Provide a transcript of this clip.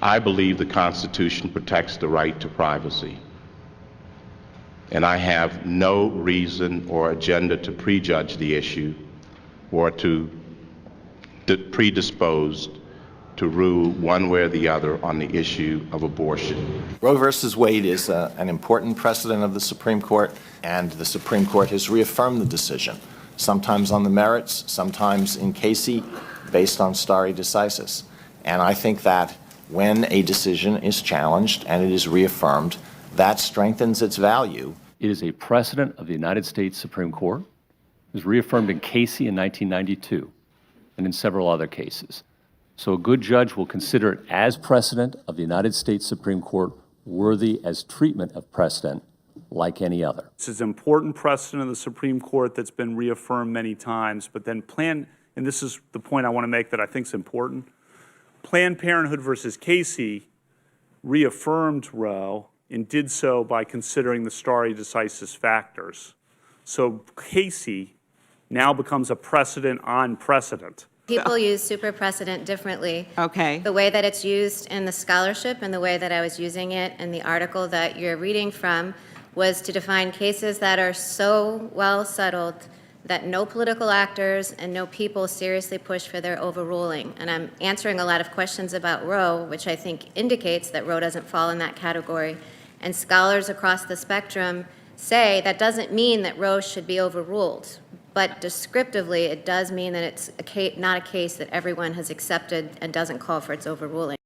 I believe the Constitution protects the right to privacy, and I have no reason or agenda to prejudge the issue or to predispose to rule one way or the other on the issue of abortion. Roe versus Wade is an important precedent of the Supreme Court, and the Supreme Court has reaffirmed the decision, sometimes on the merits, sometimes in Casey, based on stare decisis. And I think that when a decision is challenged and it is reaffirmed, that strengthens its value. It is a precedent of the United States Supreme Court. It was reaffirmed in Casey in 1992 and in several other cases. So a good judge will consider it as precedent of the United States Supreme Court, worthy as treatment of precedent like any other. This is an important precedent of the Supreme Court that's been reaffirmed many times, but then and this is the point I want to make that I think is important, Planned Parenthood versus Casey reaffirmed Roe and did so by considering the stare decisis factors. So Casey now becomes a precedent on precedent. People use super precedent differently. Okay. The way that it's used in the scholarship and the way that I was using it in the article that you're reading from was to define cases that are so well settled that no political actors and no people seriously push for their overruling. And I'm answering a lot of questions about Roe, which I think indicates that Roe doesn't fall in that category. And scholars across the spectrum say that doesn't mean that Roe should be overruled. But descriptively, it does mean that it's not a case that everyone has accepted and doesn't call for its overruling.